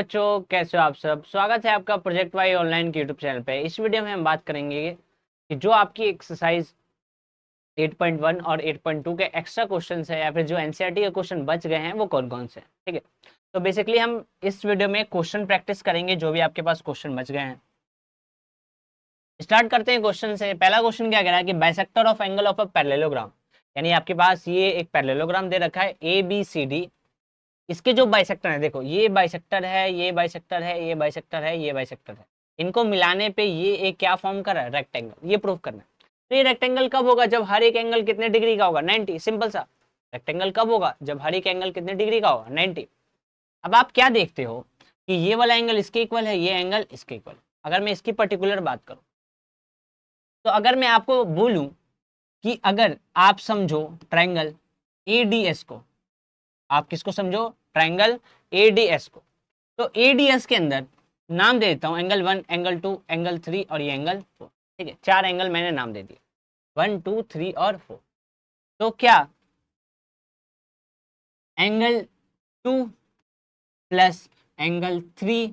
बच्चों, कैसे हो आप सब। स्वागत है आपका प्रोजेक्ट वाई ऑनलाइन के यूट्यूब चैनल पे। इस वीडियो में हम बात करेंगे कि जो आपकी एक्सरसाइज 8.1 और 8.2 के एक्स्ट्रा क्वेश्चंस है या फिर जो एनसीईआरटी के क्वेश्चन बच गए हैं वो कौन कौन से हैं। ठीक है, तो बेसिकली हम इस वीडियो में क्वेश्चन प्रैक्टिस करेंगे जो भी आपके पास क्वेश्चन बच गए हैं। स्टार्ट करते हैं क्वेश्चन से। पहला क्वेश्चन क्या कह रहा है कि bisector of angle of a parallelogram, यानी आपके पास ये एक पैरेललोग्राम दे रखा है ए बी सी डी। इसके जो बाइसेक्टर है, देखो ये बाइसेक्टर है, ये बाइसेक्टर है, ये बाइसेक्टर है, ये बाइसेक्टर है। इनको मिलाने पे ये एक क्या फॉर्म कर रहा है, रेक्टेंगल। ये प्रूव करना है। तो ये रेक्टेंगल कब होगा, जब हर एक एंगल कितने डिग्री का होगा, 90। सिंपल सा। रेक्टेंगल कब होगा, जब हर एक एंगल कितने डिग्री का होगा, 90। अब आप क्या देखते हो कि ये वाला एंगल इसके इक्वल है, ये एंगल इसके इक्वल। अगर मैं इसकी पर्टिकुलर बात करूं तो अगर मैं आपको बोलूं कि अगर आप समझो ट्रायंगल एडीएस को, आप किसको समझो, ट्रायंगल एडीएस को, तो एडीएस के अंदर नाम दे देता हूं एंगल 1, एंगल 2, एंगल 3 और ये एंगल 4। ठीक है, 4 एंगल मैंने नाम दे दिए, 1, 2, 3 और 4। तो क्या angle 2 plus angle 3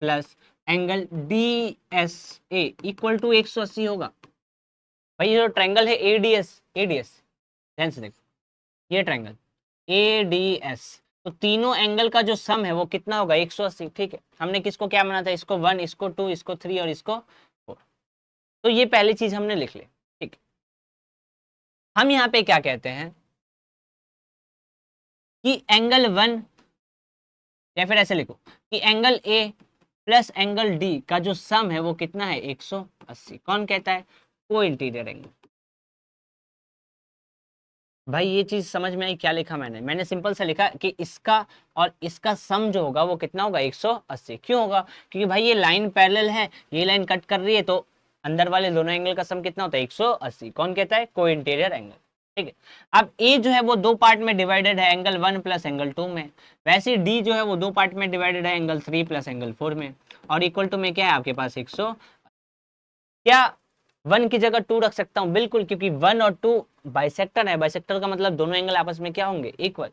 plus angle D S A equal to 180 होगा। भाई ये जो ट्रायंगल है एडीएस, एडीएस ध्यान से देखो, ये ट्रायंगल एडीएस, तो तीनों एंगल का जो सम है वो कितना होगा, 180। ठीक है, हमने किसको क्या माना था, इसको 1, इसको 2, इसको 3 और इसको 4। तो ये पहली चीज हमने लिख ली। ठीक है, हम यहाँ पे क्या कहते हैं कि एंगल 1, या फिर ऐसे लिखो कि angle A plus angle D का जो सम है वो कितना है, 180। कौन कहता है, को इंटीरियर एंगल। भाई ये चीज समझ में आई, क्या लिखा मैंने सिंपल सा लिखा कि इसका और इसका सम जो होगा वो कितना होगा, 180। क्यों होगा, क्योंकि भाई ये लाइन पैरेलल है, ये लाइन कट कर रही है, तो अंदर वाले दोनों एंगल का सम कितना होता है, 180। कौन कहता है, को इंटीरियर एंगल। ठीक है, अब ए जो है वो दो पार्ट में डिवाइडेड है, एंगल 1 प्लस एंगल 2 में। वैसे डी जो है वो दो पार्ट में डिवाइडेड है, एंगल 3 प्लस एंगल 4 में। और इक्वल टू में क्या है आपके पास, 100। क्या 1 की जगह 2 रख सकता हूं, बिल्कुल, क्योंकि 1 और 2 बाइसेक्टर है। बाइसेक्टर का मतलब दोनों एंगल आपस में क्या होंगे, इक्वल।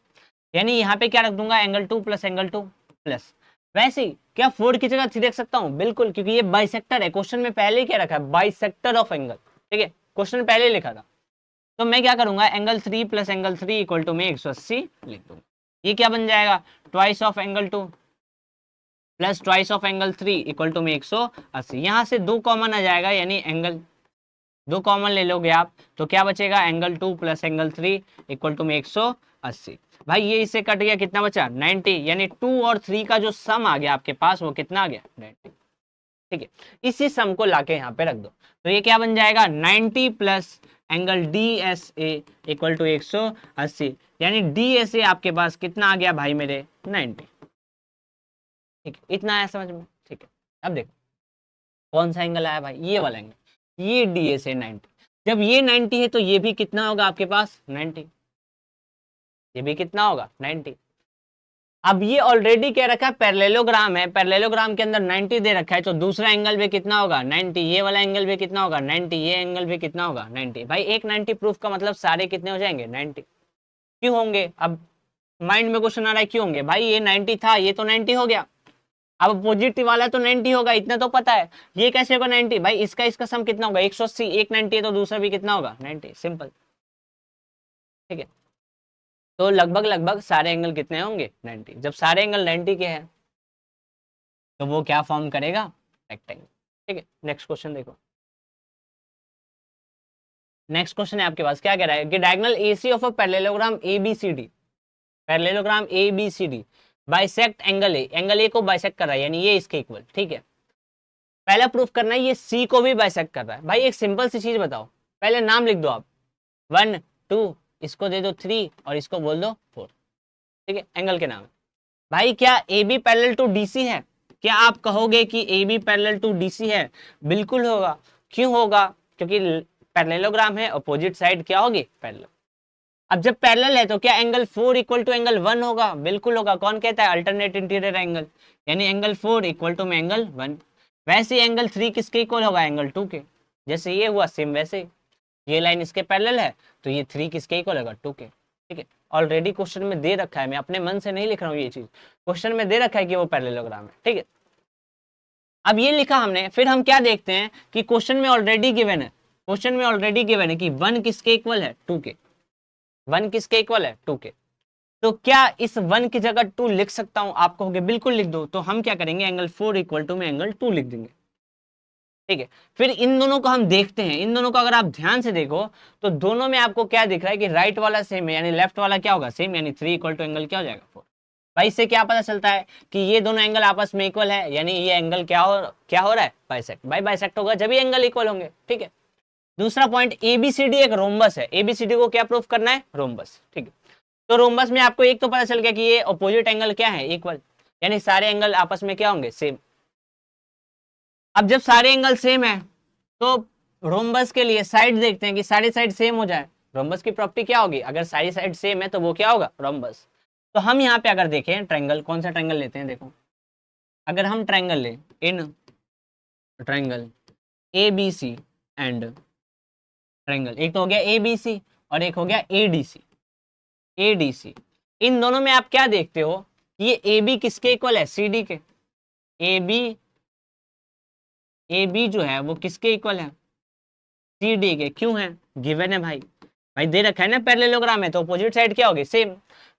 यानी यहाँ पे क्या रख दूंगा, एंगल 2 प्लस एंगल 2 प्लस। वैसे ही क्या 4 की जगह 3 रख सकता हूँ, बिल्कुल, क्योंकि ये बाइसेक्टर है। क्वेश्चन में पहले ही क्या रखा है, बाइसेक्टर ऑफ एंगल। ठीक है, क्वेश्चन में पहले ही लिखा था। तो मैं क्या करूंगा, angle 3 plus angle 3 equal to में 180 लिख दूंगा। ये क्या बन जाएगा, twice of angle 2 plus twice of angle 3 equal to में 180। यहाँ से 2 कॉमन आ जाएगा, यानी एंगल 2 कॉमन ले लोगे आप तो क्या बचेगा, angle 2 plus angle 3 equal to में 180। भाई ये इससे कट गया, कितना बचा, 90। यानी 2 और 3 का जो सम आ गया आपके पास वो कितना आ गया, 90। ठीक है, इसी सम को लाके यहाँ पे रख दो, तो ये क्या बन जाएगा, 90 plus angle D S A equal to 180। यानी डी एस ए आपके पास कितना आ गया भाई मेरे, 90। ठीक है, इतना आया समझ में। ठीक है, अब देखो कौन सा एंगल आया भाई, ये वाला एंगल, ये डी एस ए 90। जब ये 90 है तो ये भी कितना होगा आपके पास, 90। ये भी कितना होगा, 90। अब ये ऑलरेडी क्या रखा है, पैरेललोग्राम है, पैरेललोग्राम के अंदर 90 दे रखा है, तो दूसरा एंगल भी कितना होगा, 90। ये वाला एंगल भी कितना होगा, 90। ये एंगल भी कितना होगा, 90। भाई एक 90 प्रूफ का मतलब सारे कितने हो जाएंगे, 90। क्यों होंगे, अब माइंड में क्वेश्चन आ रहा है क्यों होंगे, भाई ये 90 था, ये तो 90 हो गया। अब पॉजिटिव वाला तो 90 होगा, इतना तो पता है। ये कैसे होगा 90, भाई इसका इसका सम कितना होगा, 180। एक 90 है तो दूसरा भी कितना होगा, 90। सिंपल। ठीक है, तो लगभग लगभग सारे एंगल कितने होंगे, 90। जब सारे एंगल 90 के हैं तो वो क्या फॉर्म करेगा, रेक्टेंगल। ठीक है, नेक्स्ट क्वेश्चन देखो। नेक्स्ट क्वेश्चन है आपके पास, क्या कह रहा है कि diagonal AC of a parallelogram ABCD, parallelogram ABCD bisect angle A, angle A को बाइसेक्ट कर रहा है, यानी ये इसके इक्वल। ठीक है, पहला प्रूफ करना है ये सी को भी बाइसेक्ट कर रहा है। भाई एक सिंपल सी चीज बताओ, पहले नाम लिख दो आप, 1, 2, इसको दे दो 3 और इसको बोल दो 4। ठीक है, एंगल के नाम। भाई क्या A B parallel to DC है, क्या आप कहोगे कि A B parallel to DC है, बिल्कुल होगा। क्यों होगा, क्योंकि पैरेललोग्राम है, अपोजिट साइड क्या होगी, पैरेलल। अब जब पैरेलल है तो क्या एंगल 4 इक्वल टू एंगल 1 होगा, बिल्कुल होगा। कौन कहता है, अल्टरनेट इंटीरियर एंगल, यानी एंगल 4 इक्वल टू में एंगल 1। वैसे एंगल 3 किसके इक्वल होगा, एंगल 2 के। जैसे ये हुआ सेम वैसे ये लाइन इसके पैरेलल है तो ये 3 किसके इक्वल होगा, 2 के। ठीक है, ऑलरेडी क्वेश्चन में दे रखा है, मैं अपने मन से नहीं लिख रहा हूँ, ये चीज क्वेश्चन में दे रखा है कि वो पैरेललोग्राम है, ठीक है। अब ये लिखा हमने, फिर हम क्या देखते हैं कि क्वेश्चन में ऑलरेडी गिवन है, क्वेश्चन में ऑलरेडी गिवन है कि 1 किसके इक्वल है, 2 के। 1 किसके इक्वल है, 2 के। तो क्या इस 1 की जगह 2 लिख सकता हूं? आप कहोगे बिल्कुल लिख दो। तो हम क्या करेंगे, एंगल 4 इक्वल टू में एंगल 2 लिख देंगे, ठीक है। फिर इन दोनों को हम देखते हैं, इन दोनों को अगर आप ध्यान से देखो तो दोनों में आपको क्या दिख रहा है कि राइट वाला सेम है, यानी लेफ्ट वाला क्या होगा, सेम, यानी 3 इक्वल टू एंगल क्या हो जाएगा, 4। भाई इससे क्या पता चलता है कि ये दोनों एंगल आपस में इक्वल है, यानी ये एंगल क्या हो रहा है, बाइसेक्ट। भाई बाइसेक्ट होगा जब ही एंगल इक्वल होंगे, ठीक है। दूसरा पॉइंट, एबीसीडी एक रोम्बस है, एबीसीडी को क्या प्रूफ करना है, रोम्बस, ठीक है। तो रोम्बस में आपको एक तो पता चल गया कि ये अपोजिट एंगल क्या है, इक्वल, यानी सारे एंगल आपस में क्या होंगे, सेम। अब जब सारे एंगल सेम है तो रोम्बस के लिए साइड देखते हैं कि सारी साइड सेम हो जाए। रोम्बस की प्रॉपर्टी क्या होगी, अगर सारी साइड सेम है तो वो क्या होगा, रोम्बस। तो हम यहाँ पे अगर देखें ट्रायंगल, कौन सा ट्रायंगल लेते हैं, देखो अगर हम ट्रायंगल लें, in triangle A B C and triangle, एक तो हो गया ए बी सी और एक हो गया A D C, A D C. इन दोनों में आप क्या देखते हो कि ये ए बी किसके इक्वल है, सी डी के। ए बी जो है वो किसके इक्वल है, सी डी के। क्यों है, गिवन है भाई, भाई दे रखा है ना पैरेललोग्राम है, तो अपोजिट साइड क्या होगी, सेम।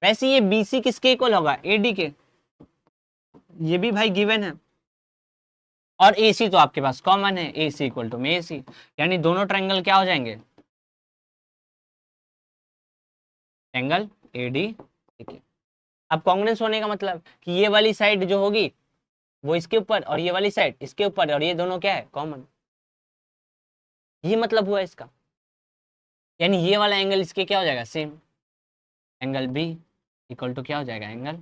वैसे ये बी सी किसके इक्वल होगा, ए डी के, ये भी भाई गिवन है। और ए सी तो आपके पास कॉमन है, ए सी इक्वल टू में ए सी, यानी दोनों ट्रायंगल क्या हो जाएंगे, एंगल ए डी, ठीक है। अब कांग्रुएंस होने का मतलब कि ये वाली साइड जो होगी वो इसके ऊपर और ये वाली साइड इसके ऊपर, और ये दोनों क्या है, कॉमन। ये मतलब हुआ इसका, यानी ये वाला एंगल इसके क्या हो जाएगा, same. Angle B equal to क्या हो जाएगा, एंगल,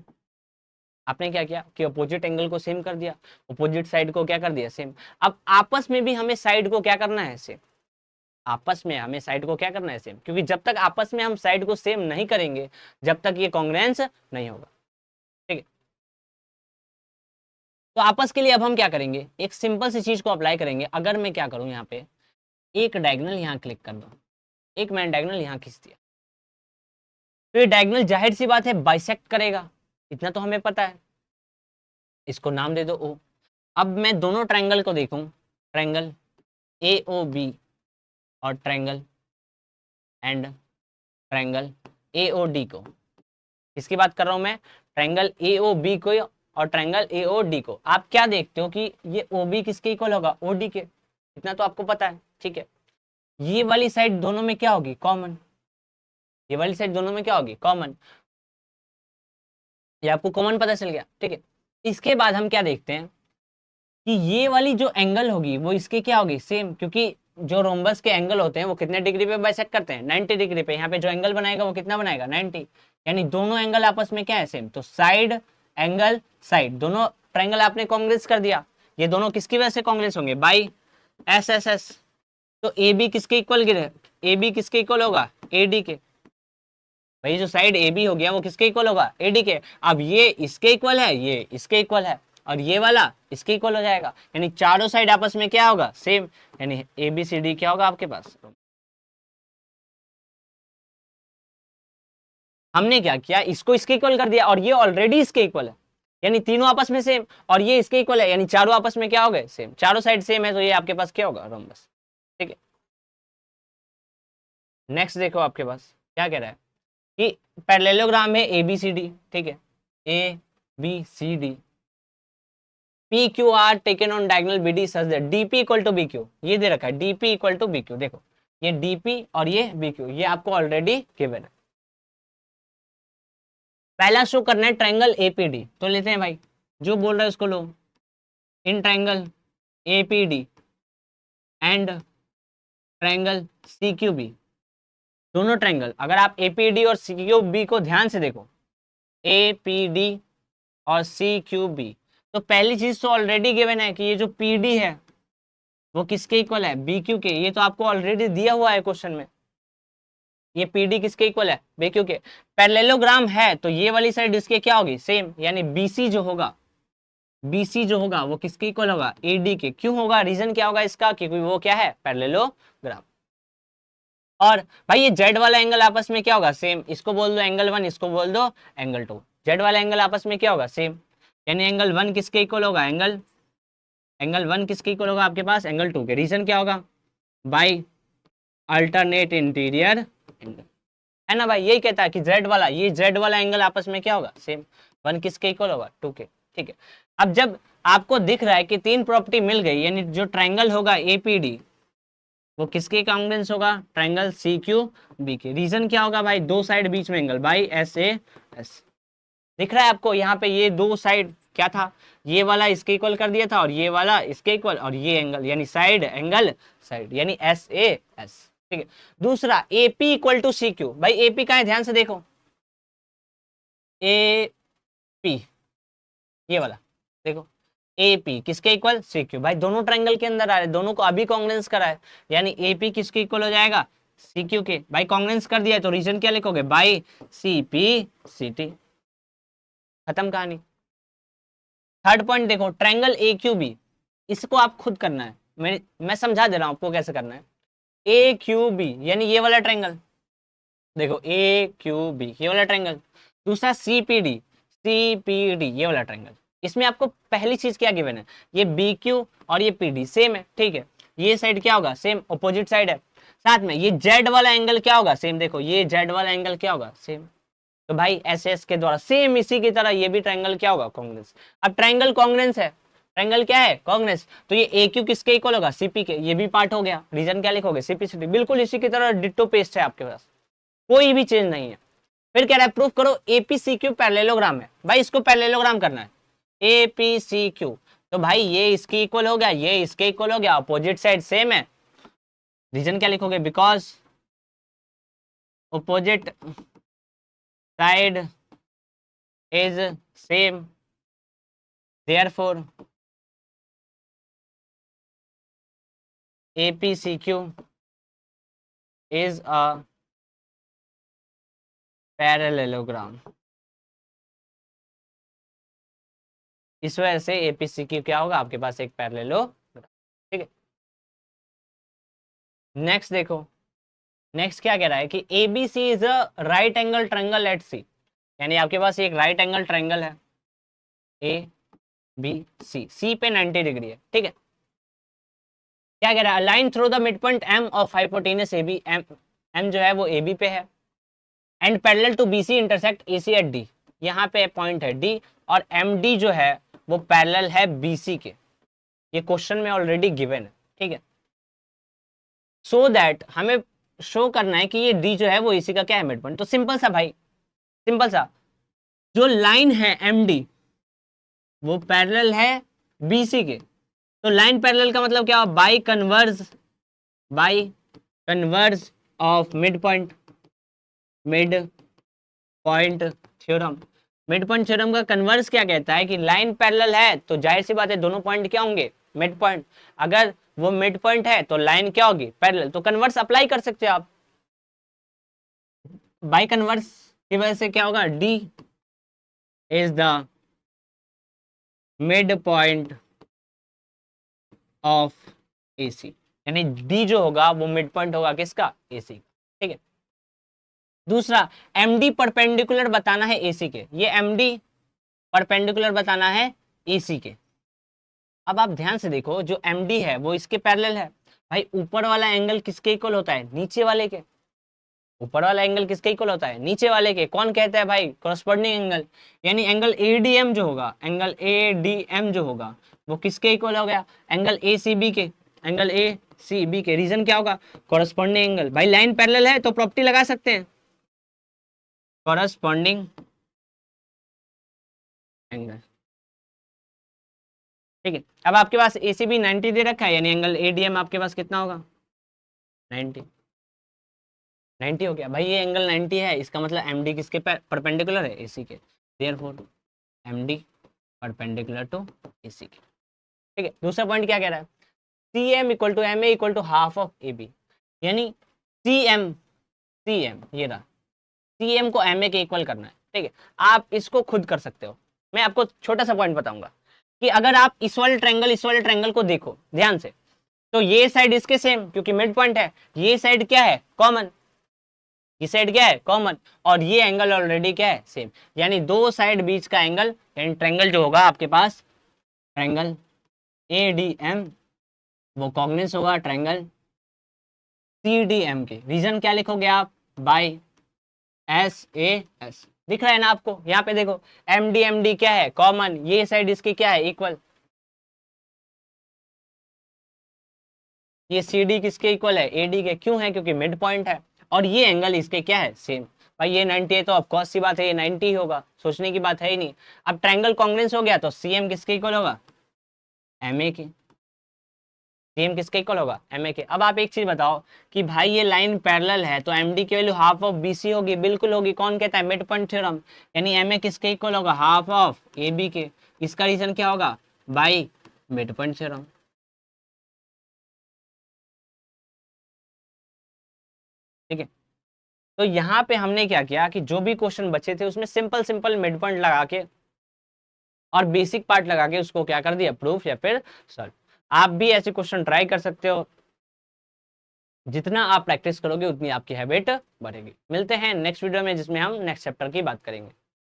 आपने क्या किया कि अपोजिट एंगल को सेम कर दिया, अपोजिट साइड को क्या कर दिया, सेम। अब आपस में भी हमें साइड को क्या करना है, सेम। आपस में हमें साइड को क्या करना है, सेम, क्योंकि जब तक आपस में हम साइड को सेम नहीं करेंगे जब तक ये कांग्रुएंस नहीं होगा, ठीक है। तो आपस के लिए अब हम क्या करेंगे, एक सिंपल सी चीज को अप्लाई करेंगे। अगर मैं क्या करूं, यहाँ पे एक डायगोनल यहाँ क्लिक कर दूं, एक मैंने डायगोनल यहाँ खींच दिया, तो ये डायगोनल जाहिर सी बात है बाइसेक्ट करेगा, इतना तो हमें पता है। इसको नाम दे दो ओ। अब मैं दोनों ट्रायंगल को देखूं, ट्रायंगल ए ओ बी और triangle and triangle A O D को, किसकी बात कर रहा हूं मैं, ट्रायंगल ए ओ बी को और ट्रायंगल ए ओ डी को। आप क्या देखते हो कि ये ओ बी किसके इक्वल होगा, ओ डी के, इतना तो आपको पता है, ठीक है। ये वाली साइड दोनों में क्या होगी, कॉमन, ये वाली साइड दोनों में क्या होगी, कॉमन, ये आपको कॉमन पता चल गया, ठीक है। इसके बाद हम क्या देखते हैं कि ये वाली जो एंगल होगी वो इसके क्या होगी, सेम, क्योंकि जो रोम्बस के एंगल होते हैं वो कितने डिग्री पे बाइसेक्ट करते हैं, 90 डिग्री पे। यहाँ पे जो एंगल बनाएगा वो कितना बनाएगा, 90, यानी दोनों एंगल आपस में क्या है, सेम। तो साइड एंगल साइड दोनों ट्रायंगल आपने कांग्रुएंस कर दिया। ये दोनों किसकी वजह से कांग्रुएंस होंगे, बाई एस एस एस। तो ए बी किसके इक्वल गिरे, ए बी किसके इक्वल होगा, ए डी के। भाई जो साइड ए बी हो गया वो किसके इक्वल होगा, ए डी के। अब ये इसके इक्वल है, ये इसके इक्वल है, और ये वाला इसके इक्वल हो जाएगा, यानी चारों साइड आपस में क्या होगा, सेम, यानी ए बी सी डी क्या होगा आपके पास। हमने क्या किया, इसको इसके इक्वल कर दिया और ये ऑलरेडी इसके इक्वल है, यानी तीनों आपस में सेम, और ये इसके इक्वल है, यानी चारों आपस में क्या हो गए, सेम। चारों साइड सेम है तो ये आपके पास क्या होगा, रोम्बस, ठीक है। नेक्स्ट देखो आपके पास क्या कह रहा है कि पैरेललोग्राम में ए बी सी डी, ठीक है, A B C D, P Q R taken on diagonal B D such that D P equal to B Q, ये दे रखा है D P equal to B Q. देखो ये डी पी और ये बी क्यू, ये आपको ऑलरेडी गिवन है। पहला शो करना है ट्रायंगल एपीडी, तो लेते हैं भाई, जो बोल रहा है उसको लो। इन triangle APD and triangle CQB, दोनों ट्रायंगल, अगर आप एपीडी और सीक्यूबी को ध्यान से देखो, एपीडी और सीक्यूबी, तो पहली चीज तो ऑलरेडी गिवन है कि ये जो पीडी है वो किसके इक्वल है, बीक्यू के। ये तो आपको ऑलरेडी दिया हुआ है क्वेश्चन में, ये पीडी किसके इक्वल है, बीक्यू के। पैरेललोग्राम है तो ये वाली साइड इसके क्या होगी, सेम, यानी बीसी जो होगा, बीसी जो होगा वो किसके इक्वल होगा, एडी के। क्यों होगा, रीजन क्या होगा इसका, क्योंकि वो क्या है, पैरेललोग्राम। और भाई ये जेड वाला एंगल आपस में क्या होगा, सेम। इसको बोल दो एंगल 1, इसको बोल दो एंगल 2। जेड वाला एंगल आपस में क्या होगा, सेम। यानी एंगल 1 किसके इक्वल होगा, एंगल 1 किसके इक्वल होगा आपके पास, एंगल 2 के। रीजन क्या होगा, बाई अल्टरनेट इंटीरियर एंगल, है ना भाई। यही कहता है कि जेड वाला एंगल आपस में क्या होगा, सेम। 1 किसके इक्वल होगा, 2 के। ठीक है, अब जब आपको दिख रहा है कि 3 प्रॉपर्टी मिल गई, यानी जो ट्रायंगल होगा एपीडी वो किसके कांग्रेंस होगा, ट्रायंगल सी क्यू बी के। रीजन क्या होगा भाई, दो साइड बीच में angle, by S A S. दिख रहा है आपको यहाँ पे, ये दो साइड क्या था, ये वाला इसके इक्वल कर दिया था और ये वाला इसके इक्वल, और ये एंगल यानी साइड एंगल साइड, यानी एस ए एस। ठीक है, दूसरा AP equal to C Q. भाई एपी का है, ध्यान से देखो, ए पी, ये वाला देखो, एपी किसके इक्वल, सी क्यू। भाई दोनों ट्रायंगल के अंदर आ रहे, दोनों को अभी कांग्रेंस करा है, यानी एपी किसके इक्वल हो जाएगा, सी क्यू के। भाई कांग्रेंस कर दिया है तो रीजन क्या लिखोगे, by C P C T, खत्म कहानी। थर्ड पॉइंट देखो, ट्रायंगल ए क्यू बी, इसको आप खुद करना है, मैं समझा दे रहा हूं आपको कैसे करना है। ए क्यू बी यानी ये वाला ट्रायंगल, देखो ए क्यू बी ये वाला ट्रायंगल। दूसरा सी पी डी ये वाला ट्रायंगल। इसमें आपको पहली चीज क्या गिवन है, ये बी क्यू और ये पी डी सेम है। ठीक है, ये साइड क्या होगा, सेम, अपोजिट साइड है। साथ में ये जेड वाला एंगल क्या होगा, सेम। देखो ये जेड वाला एंगल क्या होगा, सेम। तो भाई एस एस के द्वारा सेम इसी की तरह ये भी ट्रायंगल क्या होगा, कांग्रेंस। अब ट्रायंगल कांग्रेंस है, ट्रायंगल क्या है, कांग्रेंस, तो ये ए क्यू किसके इक्वल होगा, सीपी के। ये भी पार्ट हो गया, रीजन क्या लिखोगे, सीपीसीटी। बिल्कुल इसी की तरह डिट्टो पेस्ट है आपके पास, कोई भी चेंज नहीं है। फिर कह रहा है प्रूफ करो एपीसीक्यू पैरेललोग्राम है। भाई इसको पैरेललोग्राम करना है, एपीसीक्यू। तो भाई ये इसके इक्वल हो गया, ये इसके इक्वल हो गया, अपोजिट साइड सेम है। रीजन क्या लिखोगे, because opposite side is same, therefore APCQ is a parallelogram. इस वजह से एपीसीक्यू क्या होगा आपके पास, एक पैरेललोग्राम। ठीक है, नेक्स्ट देखो, नेक्स्ट क्या कह रहा है कि ABC is a right angle triangle at C. यानी आपके पास एक राइट एंगल ट्रायंगल है, ए बी सी, सी पे 90 डिग्री है। ठीक है, क्या कह रहा है, line through the mid point M of hypotenuse A B, M जो है वो ए बी पे है, and parallel to B C intersect A C at D. यहाँ पे पॉइंट है डी, और एम डी जो है वो पैरेलल है बी सी के। ये क्वेश्चन में ऑलरेडी गिवन है। ठीक है, सो दैट हमें शो करना है कि ये डी जो है वो इसी का क्या है, मिड पॉइंट। तो सिंपल सा भाई, सिंपल सा, जो लाइन है एम डी वो पैरेलल है बीसी के। तो लाइन पैरेलल का मतलब क्या, by converse of mid point theorem. Mid point theorem का कन्वर्स क्या कहता है कि लाइन पैरेलल है तो जाहिर सी बात है दोनों पॉइंट क्या होंगे, मिड पॉइंट। अगर वो मिड पॉइंट है तो लाइन क्या होगी, पैरेलल। तो कन्वर्स अप्लाई कर सकते हो आप। बाई कन्वर्स की वजह से क्या होगा, D is the mid point of AC, यानी डी जो होगा वो मिड पॉइंट होगा किसका, एसी। ठीक है, दूसरा एमडी परपेंडिकुलर बताना है एसी के। ये एमडी परपेंडिकुलर बताना है एसी के। अब आप ध्यान से देखो, जो एमडी है वो इसके पैरेलल है। भाई ऊपर वाला एंगल किसके इक्वल होता है, नीचे वाले के। ऊपर वाला एंगल किसके इक्वल होता है, नीचे वाले के। कौन कहता है भाई, कॉरस्पॉन्डिंग एंगल। यानी एंगल एडीएम जो होगा, एंगल एडीएम जो होगा वो किसके इक्वल हो गया, एंगल एसीबी के, एंगल एसीबी के। रीजन क्या होगा, कॉरस्पॉन्डिंग एंगल। भाई लाइन पैरेलल है तो प्रॉपर्टी लगा सकते हैं, कॉरस्पॉन्डिंग एंगल। ठीक है, अब आपके पास एसीबी 90 दे रखा है, यानी एंगल एडीएम आपके पास कितना होगा, 90। 90 हो गया भाई, ये एंगल 90 है, इसका मतलब एमडी किसके परपेंडिकुलर है, एसी के। Therefore MD perpendicular to AC के। ठीक है, दूसरा पॉइंट क्या कह रहा है, C M equal to M A equal to half of A B. यानी सी एम ये रहा, सी एम को एम ए के इक्वल करना है। ठीक है, आप इसको खुद कर सकते हो। मैं आपको छोटा सा पॉइंट बताऊंगा कि अगर आप इस वाले ट्रायंगल को देखो ध्यान से, तो ये साइड इसके सेम क्योंकि मिड पॉइंट है, ये साइड क्या है कॉमन, ये साइड क्या है कॉमन, और ये एंगल ऑलरेडी क्या है सेम, यानी दो साइड बीच का एंगल, यानी ट्रायंगल जो होगा आपके पास, ट्रायंगल ADM वो कॉग्निस होगा ट्रायंगल CDM के। रीजन क्या लिखोगे आप, बाय SAS, दिख रहा है ना आपको, यहाँ पे देखो MD क्या है कॉमन, ये साइड इसकी क्या है इक्वल, ये CD किसके इक्वल है AD के, क्यों है क्योंकि मिड पॉइंट है, और ये एंगल इसके क्या है सेम। भाई ये 90 है तो ऑफ कोर्स सी बात है ये 90 ही होगा, सोचने की बात है ही नहीं। अब ट्रायंगल कॉन्ग्रुएंस हो गया तो CM किसके इक्वल होगा, MA के, CM किसके इक्वल होगा MA के। अब आप एक चीज बताओ कि भाई ये लाइन पैरेलल है तो MD की वैल्यू हाफ ऑफ BC होगी, बिल्कुल होगी, कौन कहता है मिड पॉइंट थ्योरम, यानी MA किसके इक्वल होगा हाफ ऑफ AB के। इसका रीजन क्या होगा, बाई मिड पॉइंट थ्योरम। ठीक है, तो यहाँ पे हमने क्या किया कि जो भी क्वेश्चन बचे थे उसमें सिंपल सिंपल मिड पॉइंट लगा के और बेसिक पार्ट लगा के उसको क्या कर दिया प्रूफ या फिर सॉल्व। आप भी ऐसे क्वेश्चन ट्राई कर सकते हो, जितना आप प्रैक्टिस करोगे उतनी आपकी हैबिट बढ़ेगी। मिलते हैं नेक्स्ट वीडियो में जिसमें हम नेक्स्ट चैप्टर की बात करेंगे।